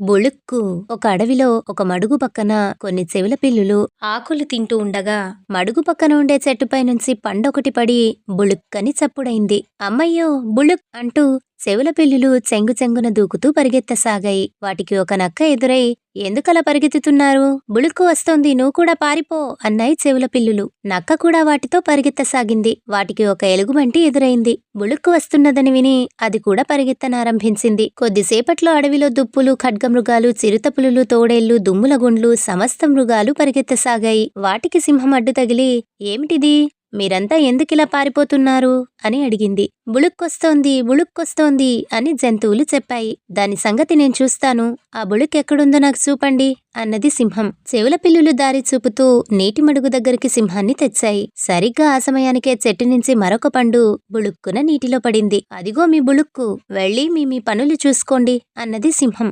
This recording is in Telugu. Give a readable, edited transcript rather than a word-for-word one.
బుళుక్కు ఒక అడవిలో ఒక మడుగు పక్కన కొన్ని చెవుల పిల్లులు ఆకులు తింటూ ఉండగా మడుగు పక్కన ఉండే చెట్టుపై నుంచి పండొకటి పడి బుళుక్కని చప్పుడైంది. అమ్మయ్యో బుళుక్ అంటూ చెవుల పిల్లులు చెంగు చెంగున దూకుతూ పరిగెత్తసాగాయి. వాటికి ఒక నక్క ఎదురై ఎందుకలా పరిగెత్తుతున్నారు? బుళుక్కు వస్తోంది, నువ్వు కూడా పారిపో అన్నాయి చెవుల పిల్లులు. నక్క కూడా వాటితో పరిగెత్తసాగింది. వాటికి ఒక ఎలుగుబంటి ఎదురైంది. బుళుక్కు వస్తున్నదని విని అది కూడా పరిగెత్తనారంభించింది. కొద్దిసేపట్లో అడవిలో దుప్పులు, ఖడ్గమృగాలు, చిరుతపులులు, తోడేళ్లు, దుమ్ములగుండ్లు సమస్త మృగాలు పరిగెత్తసాగాయి. వాటికి సింహం అడ్డు తగిలి ఏమిటిది? మీరంతా ఎందుకిలా పారిపోతున్నారు అని అడిగింది. బుళుక్కొస్తోంది, బుళుక్కొస్తోంది అని జంతువులు చెప్పాయి. దాని సంగతి నేను చూస్తాను, ఆ బుళుక్ ఎక్కడుందో నాకు చూపండి అన్నది సింహం. చెవుల పిల్లులు దారి చూపుతూ నీటి మడుగు దగ్గరికి సింహాన్ని తెచ్చాయి. సరిగ్గా ఆ సమయానికే చెట్టు నుంచి మరొక పండు బుళుక్కున నీటిలో పడింది. అదిగో మీ బుళుక్కు, వెళ్ళి మీ మీ పనులు చూసుకోండి అన్నది సింహం.